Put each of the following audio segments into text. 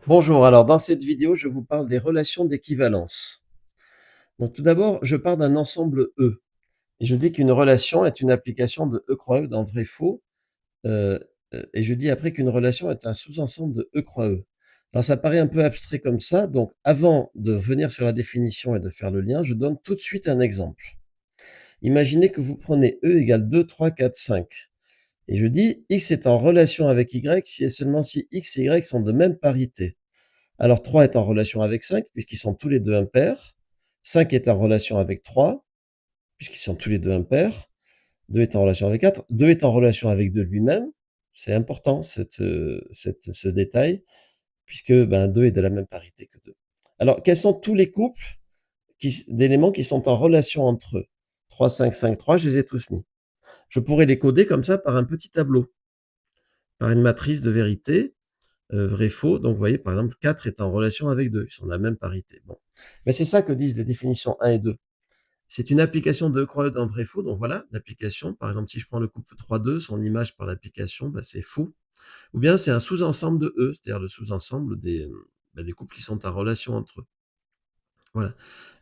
Bonjour, alors dans cette vidéo, je vous parle des relations d'équivalence. Donc tout d'abord, je pars d'un ensemble E et je dis qu'une relation est une application de E croix E dans vrai faux, heu et je dis après qu'une relation est un sous-ensemble de E croix E. Alors ça paraît un peu abstrait comme ça, donc avant de venir sur la définition et de faire le lien, je donne tout de suite un exemple. Imaginez que vous prenez E égale 2, 3, 4, 5 et je dis: X est en relation avec Y si et seulement si X et Y sont de même parité. Alors 3 est en relation avec 5 puisqu'ils sont tous les 2 impairs. 5 est en relation avec 3 puisqu'ils sont tous les 2 impairs. 2 est en relation avec 4. 2 est en relation avec 2 lui-même. C'est important ce détail puisque, 2 est de la même parité que 2. Alors quels sont tous les couples d'éléments qui sont en relation entre eux? 3, 5, 5, 3, je les ai tous mis. Je pourrais les coder comme ça par un petit tableau, par une matrice de vérité. Vrai, faux. Donc, vous voyez, par exemple, 4 est en relation avec 2. Ils sont de la même parité. Bon. Mais c'est ça que disent les définitions 1 et 2. C'est une application de Croix dans vrai, faux. Donc, voilà, l'application. Par exemple, si je prends le couple 3-2, son image par l'application, c'est faux. Ou bien c'est un sous-ensemble de E, c'est-à-dire le sous-ensemble des couples qui sont en relation entre eux. Voilà.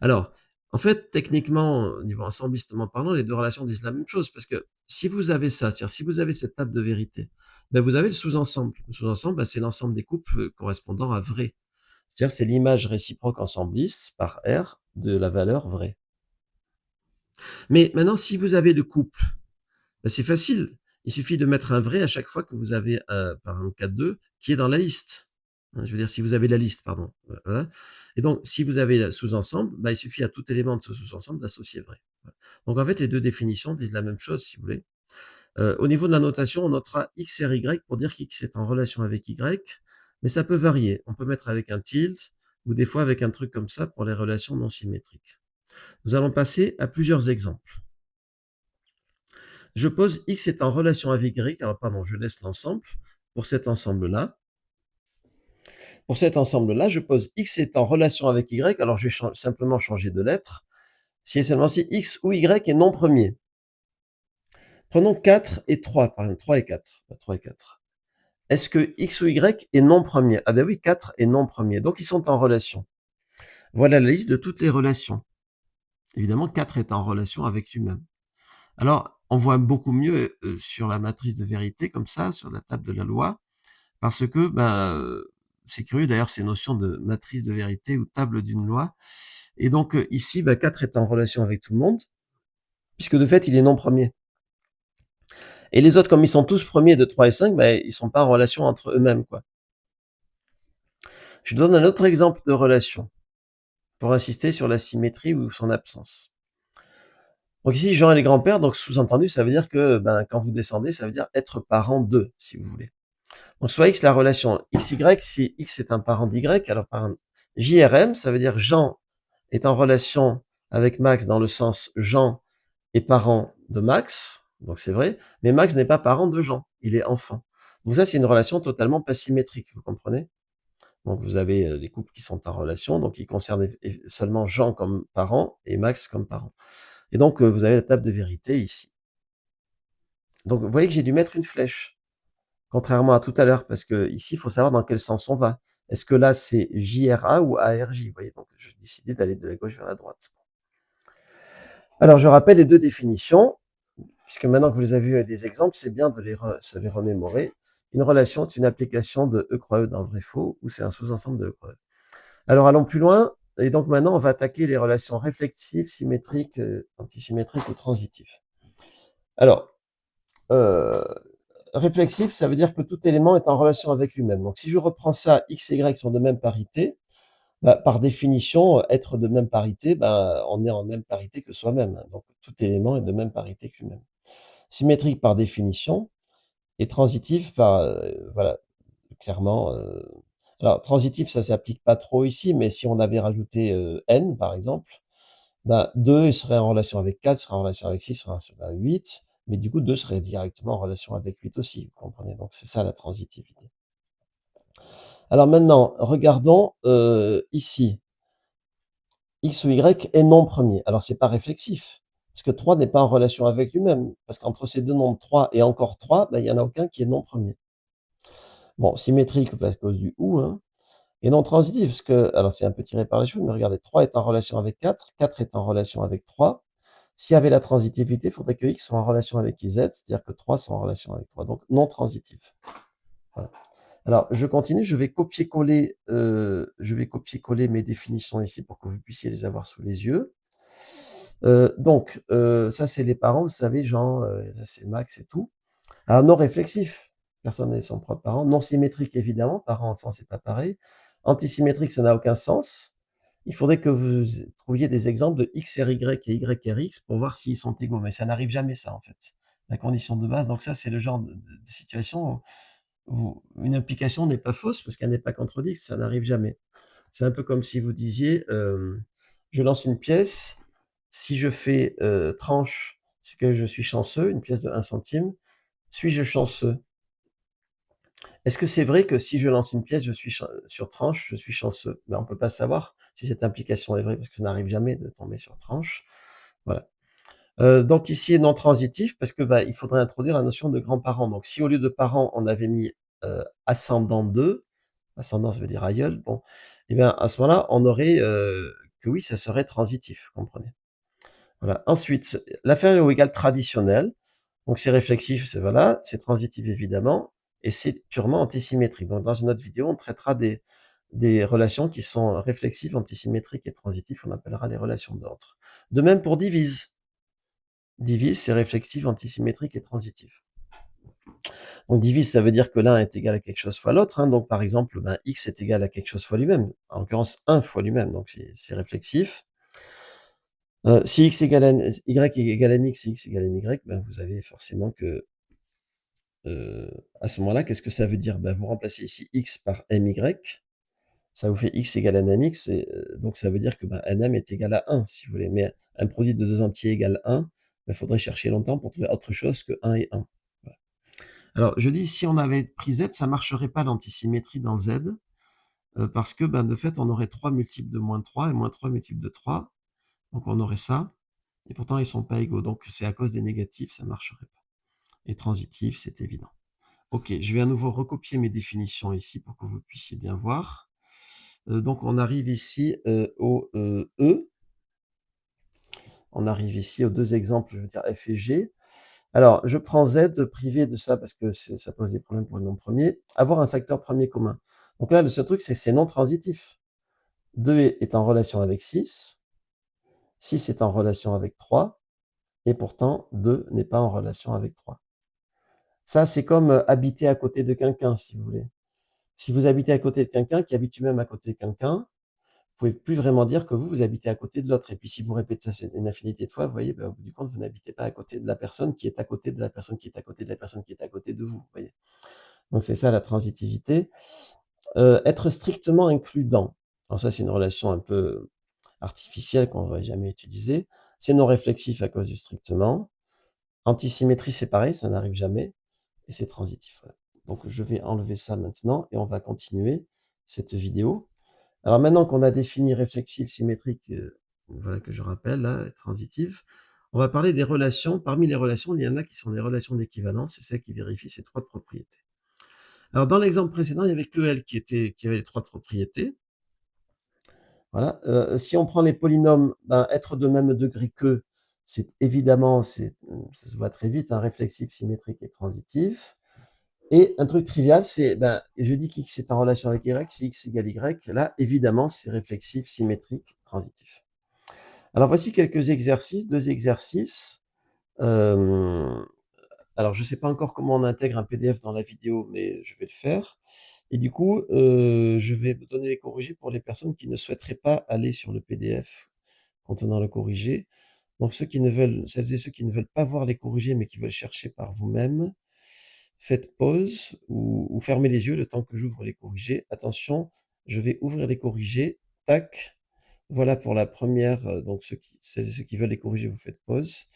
Alors, en fait, techniquement, au niveau ensemblistement parlant, les deux relations disent la même chose, parce que si vous avez ça, c'est-à-dire si vous avez cette table de vérité, vous avez le sous-ensemble. Le sous-ensemble, c'est l'ensemble des couples correspondant à vrai. C'est-à-dire c'est l'image réciproque ensembliste par R de la valeur vraie. Mais maintenant, si vous avez le couple, c'est facile. Il suffit de mettre un vrai à chaque fois que vous avez, par exemple 4-2, qui est dans la liste. Je veux dire, si vous avez la liste, pardon. Voilà. Et donc, si vous avez le sous-ensemble, il suffit à tout élément de ce sous-ensemble d'associer vrai. Voilà. Donc, en fait, les deux définitions disent la même chose, si vous voulez. Au niveau de la notation, on notera X et Y pour dire qu'X est en relation avec Y, mais ça peut varier. On peut mettre avec un tilde ou des fois avec un truc comme ça pour les relations non symétriques. Nous allons passer à plusieurs exemples. Je pose X est en relation avec Y. Alors, pardon, je laisse l'ensemble. Pour cet ensemble-là, je pose X est en relation avec Y. Alors, je vais simplement changer de lettre. Si et seulement si X ou Y est non premier. Prenons 4 et 3, par exemple, 3 et 4. 3 et 4. Est-ce que X ou Y est non premier? Ah ben oui, 4 est non premier. Donc, ils sont en relation. Voilà la liste de toutes les relations. Évidemment, 4 est en relation avec lui-même. Alors, on voit beaucoup mieux sur la matrice de vérité, comme ça, sur la table de la loi, parce que c'est curieux d'ailleurs ces notions de matrice de vérité ou table d'une loi. Et donc ici, 4 est en relation avec tout le monde, puisque de fait, il est non premier. Et les autres, comme ils sont tous premiers de 3 et 5, ils ne sont pas en relation entre eux-mêmes, quoi. Je donne un autre exemple de relation, pour insister sur la symétrie ou son absence. Donc ici, Jean est les grands-pères, donc sous-entendu, ça veut dire que quand vous descendez, ça veut dire être parent d'eux, si vous voulez. Donc soit X, la relation XY, si X est un parent d'Y, alors par exemple, JRM, ça veut dire Jean est en relation avec Max dans le sens Jean est parent de Max, donc c'est vrai, mais Max n'est pas parent de Jean, il est enfant. Donc ça, c'est une relation totalement pas symétrique, vous comprenez? Donc vous avez des couples qui sont en relation, donc qui concernent seulement Jean comme parent et Max comme parent. Et donc vous avez la table de vérité ici. Donc vous voyez que j'ai dû mettre une flèche. Contrairement à tout à l'heure, parce que ici, il faut savoir dans quel sens on va. Est-ce que là, c'est JRA ou ARJ? Vous voyez, donc j'ai décidé d'aller de la gauche vers la droite. Alors, je rappelle les deux définitions, puisque maintenant que vous les avez vues avec des exemples, c'est bien de se les remémorer. Une relation, c'est une application de E croix E dans vrai faux, ou c'est un sous-ensemble de E croix E. Alors, allons plus loin. Et donc maintenant, on va attaquer les relations réflexives, symétriques, antisymétriques ou transitives. Alors, euh, réflexif, ça veut dire que tout élément est en relation avec lui-même. Donc, si je reprends ça, X et Y sont de même parité, par définition, être de même parité, on est en même parité que soi-même. Donc, tout élément est de même parité que lui-même. Symétrique par définition et transitif par, voilà, clairement. Alors, transitif, ça s'applique pas trop ici, mais si on avait rajouté n, par exemple, 2 serait en relation avec 4, serait en relation avec 6, serait en relation avec 8, mais du coup, 2 serait directement en relation avec 8 aussi, vous comprenez? Donc, c'est ça la transitivité. Alors maintenant, regardons ici. X ou Y est non premier. Alors, c'est pas réflexif, parce que 3 n'est pas en relation avec lui-même, parce qu'entre ces deux nombres 3 et encore 3, il n'y en a aucun qui est non premier. Bon, symétrique à cause du ou, hein. Et non transitif, parce que, alors c'est un peu tiré par les cheveux, mais regardez, 3 est en relation avec 4, 4 est en relation avec 3. S'il y avait la transitivité, il faudrait que X soit en relation avec YZ, c'est-à-dire que 3 sont en relation avec 3, donc non transitif. Voilà. Alors, je continue, je vais copier-coller mes définitions ici pour que vous puissiez les avoir sous les yeux. Donc, ça c'est les parents, vous savez, Jean, là c'est Max et tout. Alors non réflexif, personne n'est son propre parent. Non symétrique, évidemment, parent-enfant, c'est pas pareil. Antisymétrique, ça n'a aucun sens. Il faudrait que vous trouviez des exemples de X, R, Y et Y, R, X pour voir s'ils sont égaux. Mais ça n'arrive jamais, ça, en fait. La condition de base. Donc ça, c'est le genre de situation où une implication n'est pas fausse parce qu'elle n'est pas contredite. Ça n'arrive jamais. C'est un peu comme si vous disiez, je lance une pièce. Si je fais tranche, c'est que je suis chanceux, une pièce de 1 centime. Suis-je chanceux? Est-ce que c'est vrai que si je lance une pièce, je suis sur tranche, je suis chanceux? Ben, on ne peut pas savoir si cette implication est vraie parce que ça n'arrive jamais de tomber sur tranche. Voilà. Donc ici non transitif parce que bah, il faudrait introduire la notion de grands-parents. Donc si au lieu de parents, on avait mis ascendant de, ascendant ça veut dire aïeul, bon, et bien à ce moment-là, on aurait que oui, ça serait transitif, vous comprenez. Voilà. Ensuite, l'inférieur ou égal traditionnel. Donc c'est réflexif, c'est voilà, c'est transitif évidemment, et c'est purement antisymétrique. Donc dans une autre vidéo, on traitera des relations qui sont réflexives, antisymétriques et transitives, on appellera les relations d'ordre. De même pour divise. Divise, c'est réflexif, antisymétrique et transitif. Donc divise, ça veut dire que l'un est égal à quelque chose fois l'autre. Hein. Donc par exemple, ben, x est égal à quelque chose fois lui-même. En l'occurrence, 1 fois lui-même, donc c'est réflexif. Si x égale à y est égal à x et x égale à y, ben, vous avez forcément que à ce moment-là, qu'est-ce que ça veut dire? Ben, vous remplacez ici x par my, ça vous fait x égale à nmx, et donc ça veut dire que ben, nm est égal à 1, si vous voulez. Mais un produit de deux entiers égale 1, il faudrait chercher longtemps pour trouver autre chose que 1 et 1. Voilà. Alors, je dis, si on avait pris z, ça ne marcherait pas l'antisymétrie dans z, parce que ben, de fait, on aurait 3 multiples de moins 3 et moins 3 multiples de 3. Donc on aurait ça, et pourtant ils ne sont pas égaux. Donc c'est à cause des négatifs, ça ne marcherait pas. Et transitif, c'est évident. Ok, je vais à nouveau recopier mes définitions ici pour que vous puissiez bien voir. Donc on arrive ici au E. On arrive ici aux deux exemples, je veux dire F et G. Alors, je prends Z privé de ça parce que ça pose des problèmes pour le nom premier. Avoir un facteur premier commun. Donc là, le seul truc, c'est que c'est non transitif. 2 est en relation avec 6. 6 est en relation avec 3. Et pourtant, 2 n'est pas en relation avec 3. Ça, c'est comme habiter à côté de quelqu'un, si vous voulez. Si vous habitez à côté de quelqu'un qui habite lui-même à côté de quelqu'un, vous pouvez plus vraiment dire que vous habitez à côté de l'autre. Et puis si vous répétez ça une infinité de fois, vous voyez, au bout du compte, vous n'habitez pas à côté de la personne qui est à côté de la personne qui est à côté de la personne qui est à côté de vous. Voyez. Donc c'est ça la transitivité. Être strictement includent. Alors ça, c'est une relation un peu artificielle qu'on ne va jamais utiliser. C'est non réflexif à cause du strictement. Antisymétrie, c'est pareil, ça n'arrive jamais. Et c'est transitif. Voilà. Donc je vais enlever ça maintenant et on va continuer cette vidéo. Alors maintenant qu'on a défini réflexif, symétrique, voilà que je rappelle, là, transitif, on va parler des relations. Parmi les relations, il y en a qui sont des relations d'équivalence, c'est celles qui vérifient ces trois propriétés. Alors dans l'exemple précédent, il y avait que L qui avait les trois propriétés. Voilà. Si on prend les polynômes, ben, être de même degré que, c'est évidemment, ça se voit très vite, un réflexif, symétrique et transitif. Et un truc trivial, c'est, ben, je dis qu'X est en relation avec Y, si X égale Y, là, évidemment, c'est réflexif, symétrique, transitif. Alors, voici quelques exercices, deux exercices. Alors, je ne sais pas encore comment on intègre un PDF dans la vidéo, mais je vais le faire. Et du coup, je vais vous donner les corrigés pour les personnes qui ne souhaiteraient pas aller sur le PDF contenant le corrigé. Donc, celles et ceux qui ne veulent pas voir les corrigés, mais qui veulent chercher par vous-même, faites pause ou fermez les yeux le temps que j'ouvre les corrigés. Attention, je vais ouvrir les corrigés. Tac. Voilà pour la première. Donc, celles et ceux qui veulent les corriger, vous faites pause.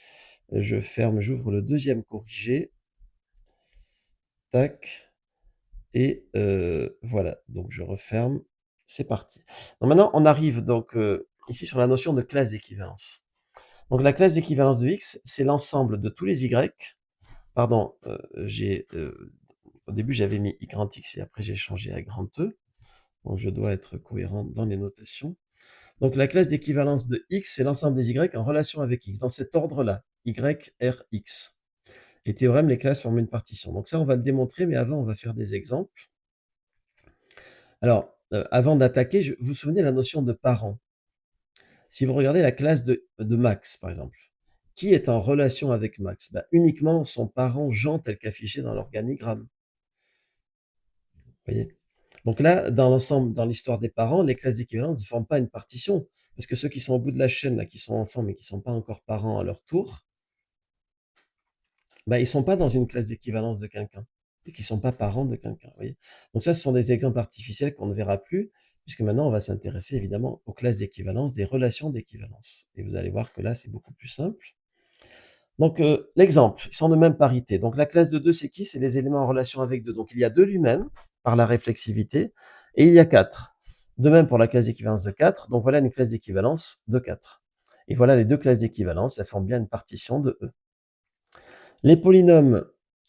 Je ferme, j'ouvre le deuxième corrigé. Tac. Et voilà. Donc, je referme. C'est parti. Donc, maintenant, on arrive donc ici sur la notion de classe d'équivalence. Donc, la classe d'équivalence de X, c'est l'ensemble de tous les Y. Pardon, au début, j'avais mis I grand X et après j'ai changé à grand E. Donc je dois être cohérent dans les notations. Donc la classe d'équivalence de X, c'est l'ensemble des Y en relation avec X, dans cet ordre-là, Y, R, X. Et théorème, les classes forment une partition. Donc ça, on va le démontrer, mais avant, on va faire des exemples. Alors, avant d'attaquer, vous vous souvenez de la notion de parent. Si vous regardez la classe de Max, par exemple, qui est en relation avec Max? Ben, uniquement son parent Jean tel qu'affiché dans l'organigramme. Voyez? Donc là, dans l'ensemble, dans l'histoire des parents, les classes d'équivalence ne forment pas une partition. Parce que ceux qui sont au bout de la chaîne, là, qui sont enfants, mais qui ne sont pas encore parents à leur tour, ben, ils ne sont pas dans une classe d'équivalence de quelqu'un. Et qui ne sont pas parents de quelqu'un. Voyez? Donc ça, ce sont des exemples artificiels qu'on ne verra plus, puisque maintenant, on va s'intéresser évidemment aux classes d'équivalence, des relations d'équivalence. Et vous allez voir que là, c'est beaucoup plus simple. Donc, l'exemple, ils sont de même parité. Donc, la classe de 2, c'est qui? C'est les éléments en relation avec 2. Donc, il y a 2 lui-même, par la réflexivité, et il y a 4. De même pour la classe d'équivalence de 4. Donc, voilà une classe d'équivalence de 4. Et voilà les deux classes d'équivalence, elles forment bien une partition de E. Les polynômes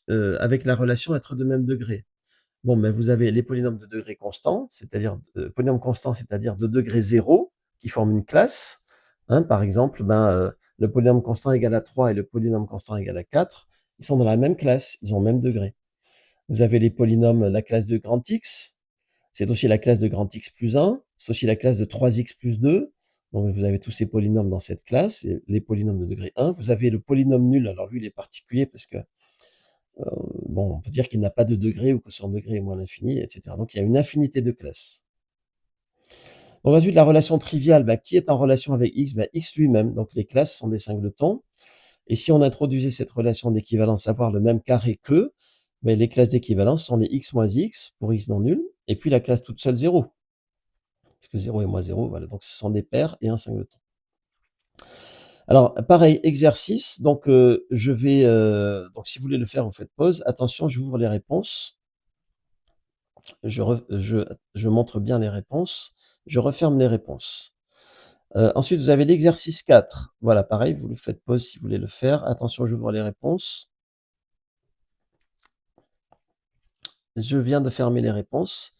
avec la relation être de même degré. Bon, ben, vous avez les polynômes de degré constant, c'est-à-dire polynôme constant, c'est-à-dire de degré 0, qui forment une classe. Hein, par exemple, le polynôme constant égale à 3 et le polynôme constant égale à 4, ils sont dans la même classe, ils ont le même degré. Vous avez les polynômes, la classe de grand X, c'est aussi la classe de grand X plus 1, c'est aussi la classe de 3X plus 2. Donc vous avez tous ces polynômes dans cette classe, les polynômes de degré 1. Vous avez le polynôme nul, alors lui il est particulier parce que bon, on peut dire qu'il n'a pas de degré ou que son degré est moins l'infini, etc. Donc il y a une infinité de classes. Donc ensuite, la relation triviale, qui est en relation avec X? X lui-même. Donc les classes sont des singletons. Et si on introduisait cette relation d'équivalence, avoir le même carré que, les classes d'équivalence sont les X moins X pour X non nul, et puis la classe toute seule 0. Parce que 0 et moins 0, voilà. Donc ce sont des paires et un singleton. Alors, pareil, exercice. Donc, donc si vous voulez le faire, vous faites pause. Attention, j'ouvre les réponses. Je montre bien les réponses. Je referme les réponses. Ensuite, vous avez l'exercice 4. Voilà, pareil, vous le faites pause si vous voulez le faire. Attention, j'ouvre les réponses. Je viens de fermer les réponses.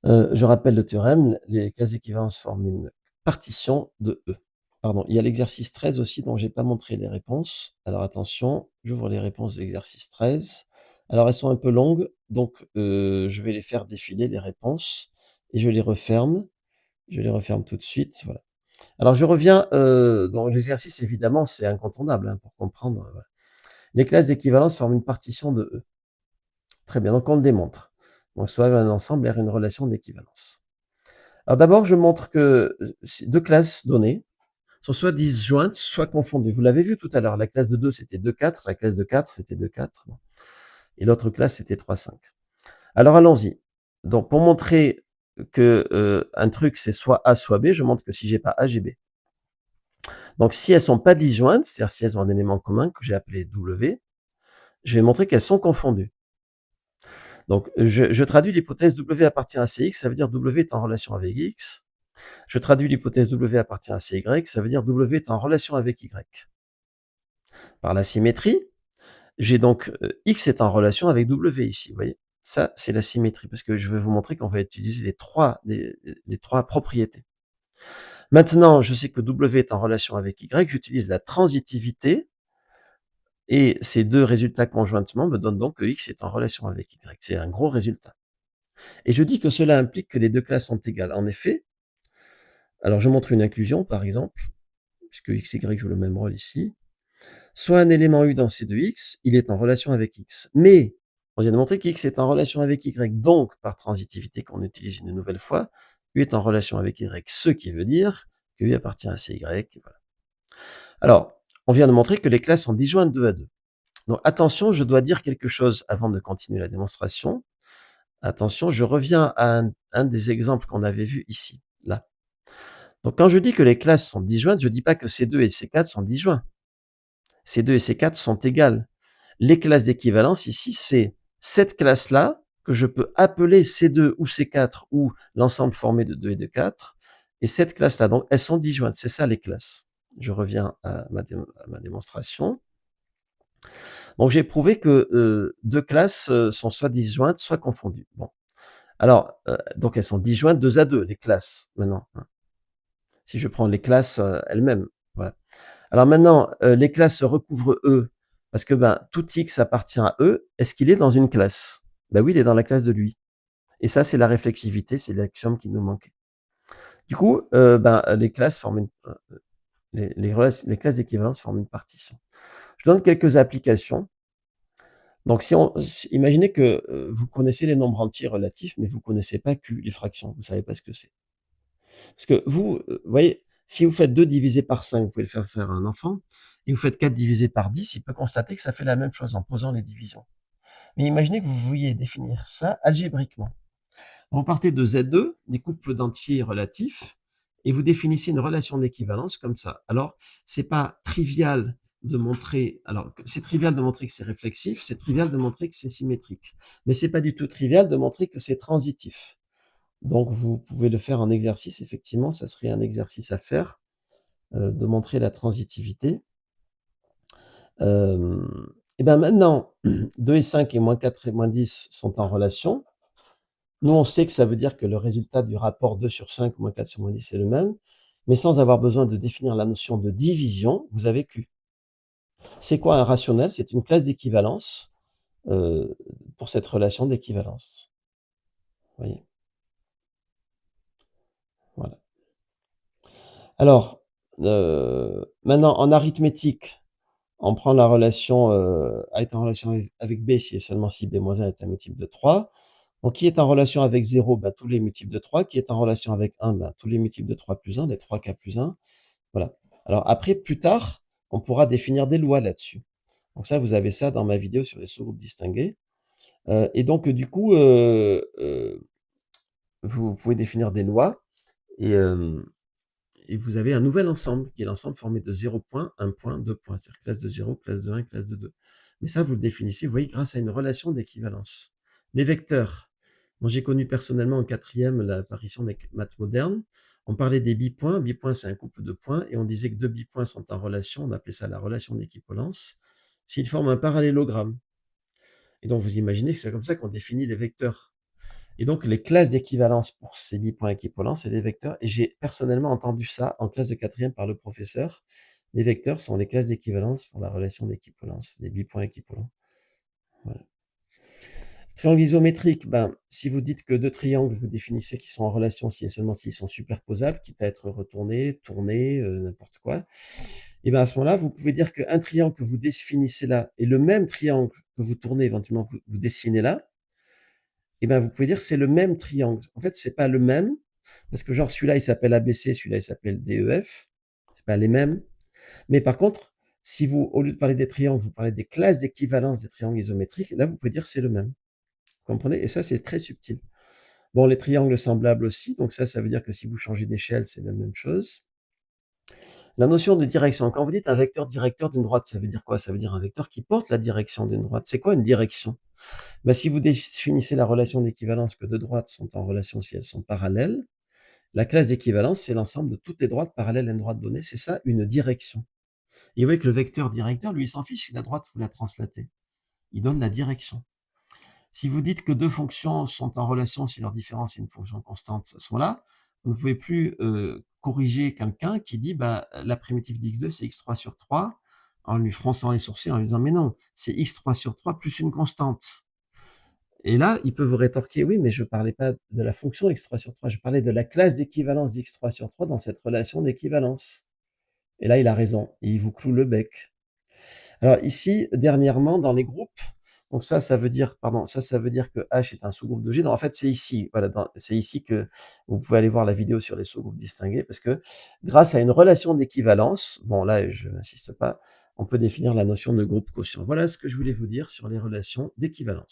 Je rappelle le théorème, les classes d'équivalence forment une partition de E. Pardon, il y a l'exercice 13 aussi dont je n'ai pas montré les réponses. Alors attention, j'ouvre les réponses de l'exercice 13. Alors elles sont un peu longues, donc je vais les faire défiler, les réponses, et je les referme. Je les referme tout de suite, voilà. Alors je reviens, dans l'exercice évidemment c'est incontournable, hein, pour comprendre, voilà. Les classes d'équivalence forment une partition de E. Très bien, donc on le démontre. Donc soit un ensemble R une relation d'équivalence. Alors d'abord je montre que deux classes données sont soit disjointes, soit confondues. Vous l'avez vu tout à l'heure, la classe de 2 c'était 2, 4, la classe de 4 c'était 2, 4, et l'autre classe c'était 3, 5. Alors allons-y. Donc pour montrer que un truc c'est soit A soit B, je montre que si j'ai pas A, j'ai B. Donc si elles sont pas disjointes, c'est-à-dire si elles ont un élément commun que j'ai appelé W, je vais montrer qu'elles sont confondues. Donc je traduis l'hypothèse W appartient à CX, ça veut dire W est en relation avec X. Je traduis l'hypothèse W appartient à CY, ça veut dire W est en relation avec Y. Par la symétrie, j'ai donc X est en relation avec W ici, vous voyez. Ça, c'est la symétrie, parce que je vais vous montrer qu'on va utiliser les trois propriétés. Maintenant, je sais que W est en relation avec Y, j'utilise la transitivité, et ces deux résultats conjointement me donnent donc que X est en relation avec Y. C'est un gros résultat. Et je dis que cela implique que les deux classes sont égales. En effet, alors je montre une inclusion, par exemple, puisque X et Y jouent le même rôle ici. Soit un élément U dans C2X, il est en relation avec X. Mais on vient de montrer qu'X est en relation avec Y. Donc, par transitivité qu'on utilise une nouvelle fois, U est en relation avec Y, ce qui veut dire que U appartient à CY. Voilà. Alors, on vient de montrer que les classes sont disjointes 2 à 2. Donc attention, je dois dire quelque chose avant de continuer la démonstration. Attention, je reviens à un des exemples qu'on avait vu ici, là. Donc quand je dis que les classes sont disjointes, je ne dis pas que C2 et C4 sont disjoints. C2 et C4 sont égales. Les classes d'équivalence ici, c'est cette classe-là que je peux appeler C2 ou C4 ou l'ensemble formé de 2 et de 4, et cette classe-là. Donc elles sont disjointes, c'est ça les classes. Je reviens à ma démonstration. Donc j'ai prouvé que deux classes sont soit disjointes, soit confondues. Bon. Alors, donc elles sont disjointes 2 à 2, les classes, maintenant, hein. Si je prends les classes, elles-mêmes, voilà. Alors maintenant, les classes se recouvrent E, parce que, ben, tout X appartient à E. Est-ce qu'il est dans une classe? Ben oui, il est dans la classe de lui et ça, c'est la réflexivité, c'est l'axiome qui nous manquait. Du coup, ben, les classes forment une les classes d'équivalence forment une partition. Je donne quelques applications. Donc imaginez que, vous connaissez les nombres entiers relatifs, mais vous connaissez pas Q, les fractions, vous savez pas ce que c'est. Parce que vous voyez, si vous faites 2 divisé par 5, vous pouvez le faire faire à un enfant et vous faites 4 divisé par 10, il peut constater que ça fait la même chose en posant les divisions. Mais imaginez que vous vouliez définir ça algébriquement. Vous partez de Z2, des couples d'entiers relatifs, et vous définissez une relation d'équivalence comme ça. Alors, c'est pas trivial de montrer, alors c'est trivial de montrer que c'est réflexif, c'est trivial de montrer que c'est symétrique, mais c'est pas du tout trivial de montrer que c'est transitif. Donc, vous pouvez le faire en exercice, effectivement, ça serait un exercice à faire, de montrer la transitivité. Et ben maintenant, 2 et 5 et -4 et -10 sont en relation. Nous, on sait que ça veut dire que le résultat du rapport 2 sur 5 moins 4 sur -10 est le même, mais sans avoir besoin de définir la notion de division, vous avez Q. C'est quoi un rationnel? C'est une classe d'équivalence, pour cette relation d'équivalence. Vous voyez? Voilà. Alors, maintenant en arithmétique, on prend la relation, A est en relation avec B si et seulement si B moins 1 est un multiple de 3. Donc qui est en relation avec 0? Bah, tous les multiples de 3. Qui est en relation avec 1? Bah, tous les multiples de 3 plus 1, les 3K plus 1. Voilà. Alors après, plus tard, on pourra définir des lois là-dessus. Donc ça, vous avez ça dans ma vidéo sur les sous-groupes distingués. Et donc du coup, vous pouvez définir des lois et et vous avez un nouvel ensemble, qui est l'ensemble formé de 0 points, 1 point, 2 points. C'est-à-dire classe de 0, classe de 1, classe de 2. Mais ça, vous le définissez, vous voyez, grâce à une relation d'équivalence. Les vecteurs. Moi, j'ai connu personnellement en 4e l'apparition des maths modernes. On parlait des bipoints. Bipoint, c'est un couple de points. Et on disait que deux bipoints sont en relation. On appelait ça la relation d'équivalence. S'ils forment un parallélogramme. Et donc, vous imaginez que c'est comme ça qu'on définit les vecteurs. Et donc, les classes d'équivalence pour ces bipoints équivalents, c'est des vecteurs. Et j'ai personnellement entendu ça en classe de 4e par le professeur. Les vecteurs sont les classes d'équivalence pour la relation d'équivalence, des bipoints équivalents. Voilà. Triangle isométrique, ben, si vous dites que deux triangles, vous définissez qu'ils sont en relation si et seulement s'ils sont superposables, quitte à être retournés, tournés, n'importe quoi. Et ben à ce moment-là, vous pouvez dire qu'un triangle que vous définissez là et le même triangle que vous tournez éventuellement, vous dessinez là, et ben vous pouvez dire c'est le même triangle. En fait, c'est pas le même, parce que genre celui-là il s'appelle ABC, celui-là il s'appelle DEF, c'est pas les mêmes. Mais par contre, si vous, au lieu de parler des triangles, vous parlez des classes d'équivalence des triangles isométriques, là vous pouvez dire c'est le même. Vous comprenez? Et ça, c'est très subtil. Bon, les triangles semblables aussi, donc ça veut dire que si vous changez d'échelle, c'est la même chose. La notion de direction, quand vous dites un vecteur directeur d'une droite, ça veut dire quoi? Ça veut dire un vecteur qui porte la direction d'une droite. C'est quoi une direction? Ben, si vous définissez la relation d'équivalence que deux droites sont en relation si elles sont parallèles, la classe d'équivalence, c'est l'ensemble de toutes les droites parallèles à une droite donnée. C'est ça, une direction. Et vous voyez que le vecteur directeur, lui, il s'en fiche si la droite, vous la translatez. Il donne la direction. Si vous dites que deux fonctions sont en relation si leur différence est une fonction constante, à ce moment-là, vous ne pouvez plus corriger quelqu'un qui dit bah, la primitive d'x2, c'est x3 sur 3, en lui fronçant les sourcils, en lui disant mais non, c'est x3 sur 3 plus une constante. Et là, il peut vous rétorquer oui, mais je ne parlais pas de la fonction x3 sur 3, je parlais de la classe d'équivalence d'x3 sur 3 dans cette relation d'équivalence. Et là, il a raison, et il vous cloue le bec. Alors ici, dernièrement, dans les groupes, donc ça veut dire, pardon, ça veut dire que H est un sous-groupe de G. Non, en fait, c'est ici, voilà, c'est ici que vous pouvez aller voir la vidéo sur les sous-groupes distingués, parce que grâce à une relation d'équivalence, bon là, je n'insiste pas, on peut définir la notion de groupe quotient. Voilà ce que je voulais vous dire sur les relations d'équivalence.